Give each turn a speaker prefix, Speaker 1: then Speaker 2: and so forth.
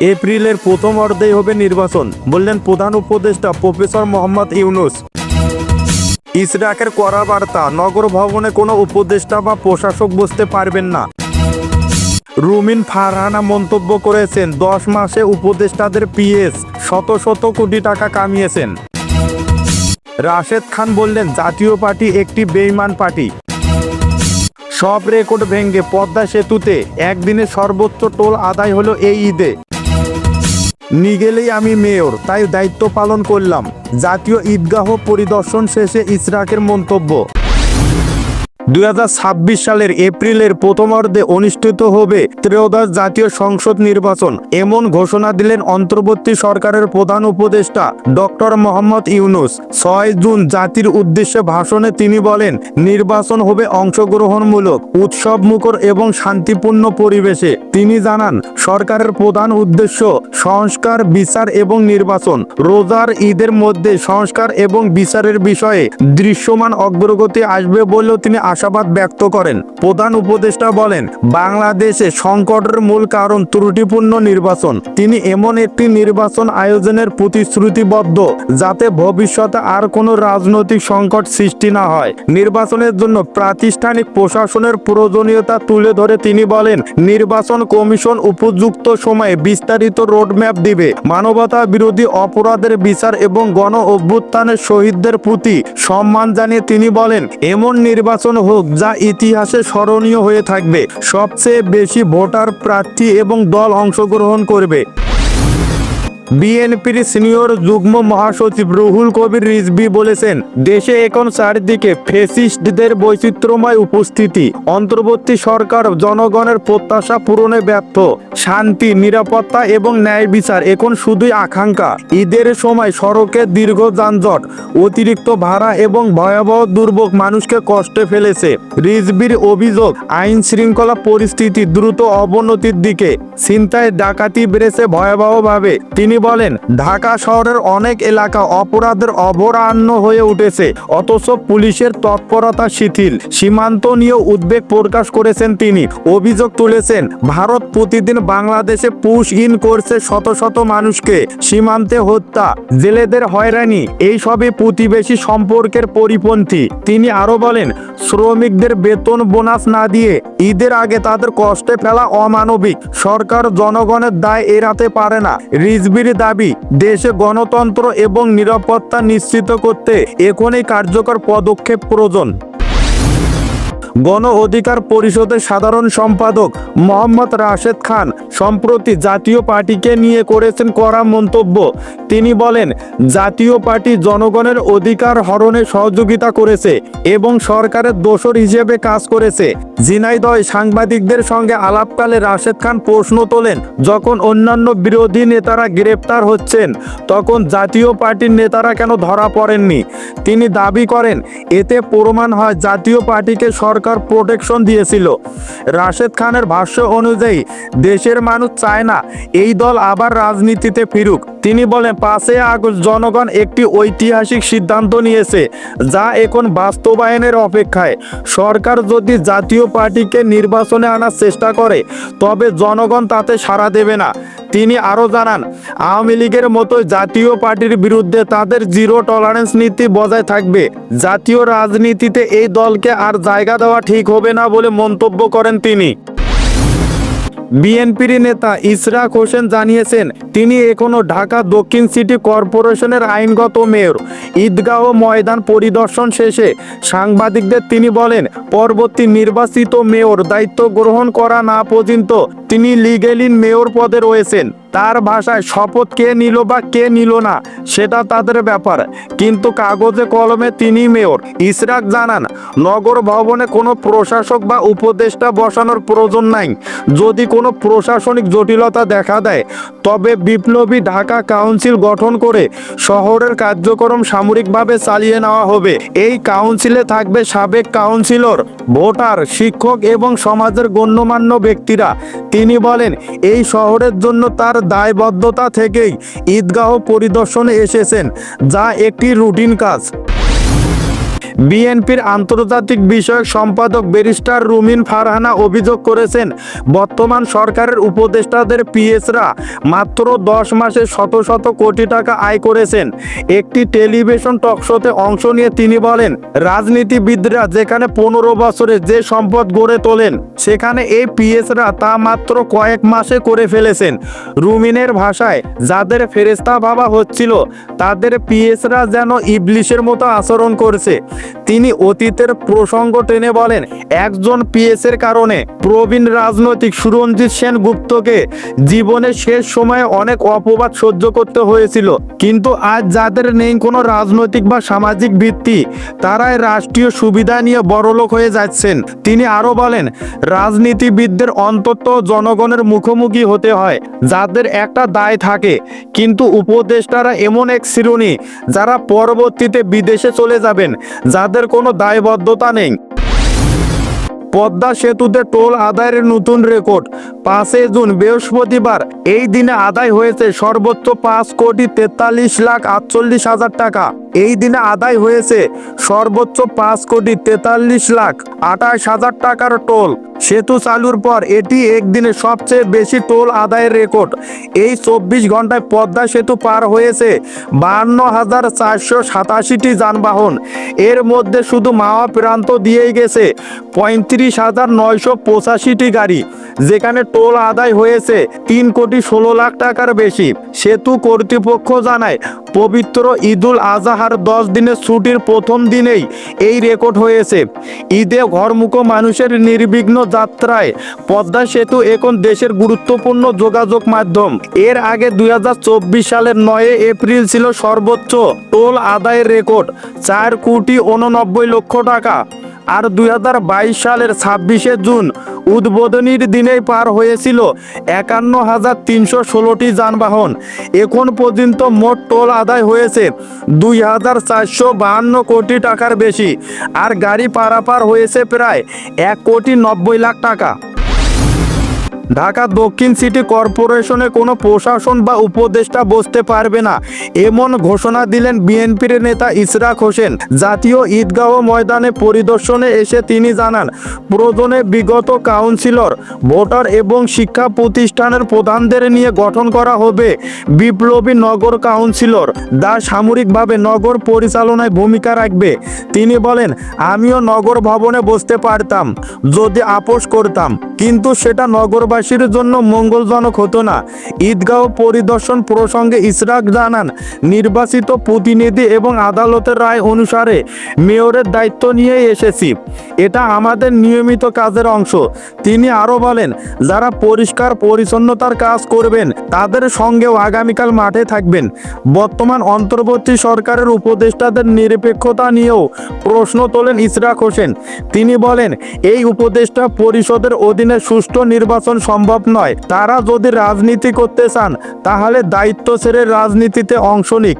Speaker 1: এপ্রিলের প্রথম অর্ধেই হবে নির্বাচন, বললেন প্রধান উপদেষ্টা প্রফেসর মোহাম্মদ ইউনূস। ইসরাকের কড়া বার্তা, নগর ভবনে কোনো উপদেষ্টা বা প্রশাসক বসতে পারবেন না। রুমিন ফারহানা মন্তব্য করেছেন, 10 মাসে উপদেষ্টাদের পিএস শত শত কোটি টাকা কামিয়েছেন। রাশেদ খান বললেন, জাতীয় পার্টি একটি বেইমান পার্টি। সব রেকর্ড ভেঙে পদ্মা সেতুতে একদিনে সর্বোচ্চ টোল আদায় হলো এই ঈদে। নিগেলেই আমি মেয়র, তাই দায়িত্ব পালন করলাম। জাতীয় ঈদগাহ পরিদর্শন শেষে ইসরাকের মন্তব্য। 2026 সালের এপ্রিলের প্রথমার্ধে অনুষ্ঠিত হবে ত্রয়োদশ জাতীয় সংসদ নির্বাচন, এমন ঘোষণা দিলেন অন্তর্বর্তী সরকারের প্রধান উপদেষ্টা ডক্টর মোহাম্মদ ইউনূস। 6 জুন জাতির উদ্দেশ্যে ভাষণে তিনি বলেন, নির্বাচন হবে অংশগ্রহণমূলক, উৎসবমুখর এবং শান্তিপূর্ণ পরিবেশে। তিনি জানান, সরকারের প্রধান উদ্দেশ্য সংস্কার, বিচার এবং নির্বাচন। রোজার ঈদের মধ্যে সংস্কার এবং বিচারের বিষয়ে দৃশ্যমান অগ্রগতি আসবে বলেও তিনি আশাবাদ ব্যক্ত করেন। প্রধান উপদেষ্টা বলেন, বাংলাদেশে সংকটের মূল কারণ ত্রুটিপূর্ণ নির্বাচন। তিনি এমন একটি নির্বাচন আয়োজনের প্রতিশ্রুতিবদ্ধ যাতে ভবিষ্যতে আর কোনো রাজনৈতিক সংকট সৃষ্টি না হয়। নির্বাচনের জন্য প্রাতিষ্ঠানিক প্রশাসনের প্রয়োজনীয়তা তুলে ধরে তিনি বলেন, নির্বাচন কমিশন উপযুক্ত সময়ে বিস্তারিত রোডম্যাপ দিবে। মানবতা বিরোধী অপরাধের বিচার এবং গণ অভ্যুত্থানের শহীদদের প্রতি সম্মান জানিয়ে তিনি বলেন, এমন নির্বাচন হোক যা ইতিহাসে স্মরণীয় হয়ে থাকবে। সবচেয়ে বেশি ভোটার, প্রার্থী এবং দল অংশগ্রহণ করবে। বিএনপির সিনিয়র যুগ্ম মহাসচিব রুহুল কবির রিজভী বলেছেন, দেশে এখন চারদিকে ফ্যাসিস্টদের বৈচিত্র্যময় উপস্থিতি। অন্তর্বর্তী সরকার জনগণের প্রত্যাশা পূরণে ব্যর্থ। শান্তি, নিরাপত্তা এবং ন্যায় বিচার এখন শুধুই আকাঙ্ক্ষা। ঈদের সময় সড়কে দীর্ঘ যানজট, অতিরিক্ত ভাড়া এবং ভয়াবহ দুর্ভোগ মানুষকে কষ্টে ফেলেছে। রিজভীর অভিযোগ, আইন শৃঙ্খলা পরিস্থিতি দ্রুত অবনতির দিকে। ছিনতাই, ডাকাতি বেড়েছে ভয়াবহভাবে। তিনি বলেন, ঢাকা শহরের অনেক এলাকা অপরাধের অভয়ারণ্য হয়ে উঠেছে, অথচ পুলিশের তৎপরতা শিথিল। সীমান্ত নিয়েও উদ্বেগ প্রকাশ করেছেন তিনি। অভিযোগ তুলেছেন, ভারত প্রতিদিন বাংলাদেশে পুশ ইন করছে শত শত মানুষকে। সীমান্তে হত্যা, জেলেদের হয়রানি, এইসবই প্রতিবেশী সম্পর্কের পরিপন্থী। তিনি আরো বলেন, শ্রমিকদের বেতন বোনাস না দিয়ে ঈদের আগে তাদের কষ্টে ফেলা অমানবিক। সরকার জনগণের দায় এড়াতে পারে না। রিজভীর দাবি, দেশে গণতন্ত্র এবং নিরাপত্তা নিশ্চিত করতে এখনই কার্যকর পদক্ষেপ প্রয়োজন। গণ অধিকার পরিষদের সাধারণ সম্পাদক মোহাম্মদ রাশেদ খান সম্প্রতি জাতীয় পার্টিকে নিয়ে করেছেন কড়া মন্তব্য। তিনি বলেন, জাতীয় পার্টি জনগণের অধিকার হরণে সহযোগিতা করেছে এবং সরকারের দোসর হিসেবে কাজ করেছে। ঝিনাইদহে সাংবাদিকদের সঙ্গে আলাপকালে রাশেদ খান প্রশ্ন তোলেন, যখন অন্যান্য বিরোধী নেতারা গ্রেপ্তার হচ্ছেন তখন জাতীয় পার্টির নেতারা কেন ধরা পড়েননি? তিনি দাবি করেন, এতে প্রমাণ হয় জাতীয় পার্টিকে সরকার প্রোটেকশন দিয়েছিল। রাশেদ খানের ভাষ্য অনুযায়ী দেশের মানুষ চায় না এই দল আবার রাজনীতিতে ফিরুক। তিনি বলেন, 5 আগস্ট জনগণ একটি ঐতিহাসিক সিদ্ধান্ত নিয়েছে যা এখন বাস্তবায়নের অপেক্ষায়। সরকার যদি জাতীয় পার্টিকে নির্বাচনে আনার চেষ্টা করে তবে জনগণ তাতে সাড়া দেবে না। তিনি আরও জানান, আওয়ামী লীগের মতো জাতীয় পার্টির বিরুদ্ধে তাদের জিরো টলারেন্স নীতি বজায় থাকবে। জাতীয় রাজনীতিতে এই দলকে আর জায়গা দেওয়া ঠিক হবে না বলে মন্তব্য করেন তিনি। বিএনপির নেতা ইশরাক হোসেন জানিয়েছেন, তিনি এখনও ঢাকা দক্ষিণ সিটি কর্পোরেশনের আইনগত মেয়র। ঈদগাহ ময়দান পরিদর্শন শেষে সাংবাদিকদের তিনি বলেন, পরবর্তী নির্বাচিত মেয়র দায়িত্ব গ্রহণ করা না পর্যন্ত তিনি লিগেলি মেয়র পদে রয়েছেন। তার ভাষায়, শপথ কে নিল বা কে নিল না সেটা তাদের ব্যাপার, কিন্তু কাগজে কলমে তিনি মেয়র। ইশরাক জানান, নগর ভবনে কোনো প্রশাসক বা উপদেষ্টা বসানোর প্রয়োজন নাই। যদি কোনো প্রশাসনিক জটিলতা দেখা দেয় তবে বিপ্লবী ঢাকা কাউন্সিল গঠন করে শহরের কার্যক্রম সামরিকভাবে চালিয়ে নেওয়া হবে। এই কাউন্সিলে থাকবে সাবেক কাউন্সিলর, ভোটার, শিক্ষক এবং সমাজের গণ্যমান্য ব্যক্তিরা। তিনি বলেন, এই শহরের জন্য তার দায়বদ্ধতা থেকেই ঈদগাহ পরিদর্শনে এসেছেন, যা একটি রুটিন কাজ। বিএনপির আন্তর্জাতিক বিষয়ক সম্পাদক ব্যারিস্টার রুমিন ফারহানা অভিযোগ করেছেন, বর্তমান সরকারের উপদেষ্টাদের পিএসরা মাত্র 10 মাসে শত শত কোটি টাকা আয় করেছেন। একটি টেলিভিশন টকশোতে অংশ নিয়ে তিনি বলেন, রাজনীতিবিদরা যেখানে 15 বছরে যে সম্পদ গড়ে তোলেন, সেখানে এই পিএসরা তা মাত্র কয়েক মাসে করে ফেলেছেন। রুমিনের ভাষায়, যাদের ফেরেশতা ভাবা হচ্ছিল তাদের পিএসরা যেন ইবলিশের মতো আচরণ করছে। তিনি অতীতের প্রসঙ্গ টেনে বলেন, একজন পিএসের কারণে প্রবীণ রাজনৈতিক সুরঞ্জিত সেনগুপ্তকে জীবনের শেষ সময়ে অনেক অপবাদ সহ্য করতে হয়েছিল, কিন্তু আজ যাদের নেই কোনো রাজনৈতিক বা সামাজিক ভিত্তি, তারাই রাষ্ট্রীয় সুবিধা নিয়ে বড়লোক হয়ে যাচ্ছেন। তিনি আরও বলেন, রাজনীতিবিদদের অন্তত জনগণের মুখোমুখি হতে হয় যাদের একটা দায় থাকে, কিন্তু উপদেষ্টারা এমন এক শ্রেণী যারা পরবর্তীতে বিদেশে চলে যাবেন, যাদের কোনো দায়বদ্ধতা নেই। পদ্মা সেতুতে টোল আদায়ের নতুন রেকর্ড। 5 জুন বৃহস্পতিবার এই দিনে আদায় হয়েছে সর্বোচ্চ 5,43,48,000 টাকা। এই দিনে আদায় হয়েছে সর্বোচ্চ 5,43,48,000 টাকার টোল। সেতু চালুর পর এটি একদিনে সবচেয়ে বেশি টোল আদায়ের রেকর্ড। এই 24 ঘন্টায় পদ্মা সেতু পার হয়েছে 52,487টি যানবাহন। এর মধ্যে শুধু মাওয়া প্রান্ত দিয়েই গেছে 35,985টি গাড়ি, যেখানে টোল আদায় হয়েছে 3,16,00,000 টাকার বেশি। সেতু কর্তৃপক্ষ জানায়, পবিত্র ঈদুল আজহার 10 দিনের ছুটির প্রথম দিনেই এই রেকর্ড হয়েছে। ঈদে ঘরমুখো মানুষের নির্বিঘ্ন যাত্রায় পদ্মা সেতু এখন দেশের গুরুত্বপূর্ণ যোগাযোগ মাধ্যম। এর আগে 2024 সালের 9 এপ্রিল ছিল সর্বোচ্চ টোল আদায়ের রেকর্ড, 4,89,00,000 টাকা। আর 2022 সালের 26 জুন উদ্বোধনীর দিনেই পার হয়েছিল 51,316টি যানবাহন। এখন পর্যন্ত মোট টোল আদায় হয়েছে 2,452 কোটি টাকার বেশি, আর গাড়ি পারাপার হয়েছে প্রায় 1,90,00,000 টাকা। ঢাকা দক্ষিণ সিটি কর্পোরেশনে কোনো প্রশাসন বা উপদেষ্টা বসতে পারবে না, এমন ঘোষণা দিলেন বিএনপির নেতা ইশরাক হোসেন। জাতীয় ঈদগাহ ময়দানে পরিদর্শনে এসে তিনি জানান, প্রয়োজনে বিগত কাউন্সিলর, ভোটার এবং শিক্ষা প্রতিষ্ঠানের প্রধানদের নিয়ে গঠন করা হবে বিপ্লবী নগর কাউন্সিলর, যা সামরিকভাবে নগর পরিচালনায় ভূমিকা রাখবে। তিনি বলেন, আমিও নগর ভবনে বসতে পারতাম যদি আপোষ করতাম, কিন্তু সেটা নগরবাসীর জন্য মঙ্গলজনক হতো না। ঈদগাহ পরিদর্শন প্রসঙ্গে ইশরাক জানান, নির্বাচিত প্রতিনিধি এবং আদালতের রায় অনুসারে মেয়রের দায়িত্ব নিয়ে এসেছি, এটা আমাদের নিয়মিত কাজের অংশ। তিনি আরও বলেন, যারা পরিষ্কার পরিচ্ছন্নতার কাজ করবেন তাদের সঙ্গেও আগামীকাল মাঠে থাকবেন। বর্তমান অন্তর্বর্তী সরকারের উপদেষ্টাদের নিরপেক্ষতা নিয়েও প্রশ্ন তোলেন ইশরাক হোসেন। তিনি বলেন, এই উপদেষ্টা পরিষদের অধীনে সুষ্ঠু নির্বাচন সম্ভব নয়। তারা যদি রাজনীতি করতে চান তাহলে দায়িত্ব ছেড়ে রাজনীতিতে অংশ নিক।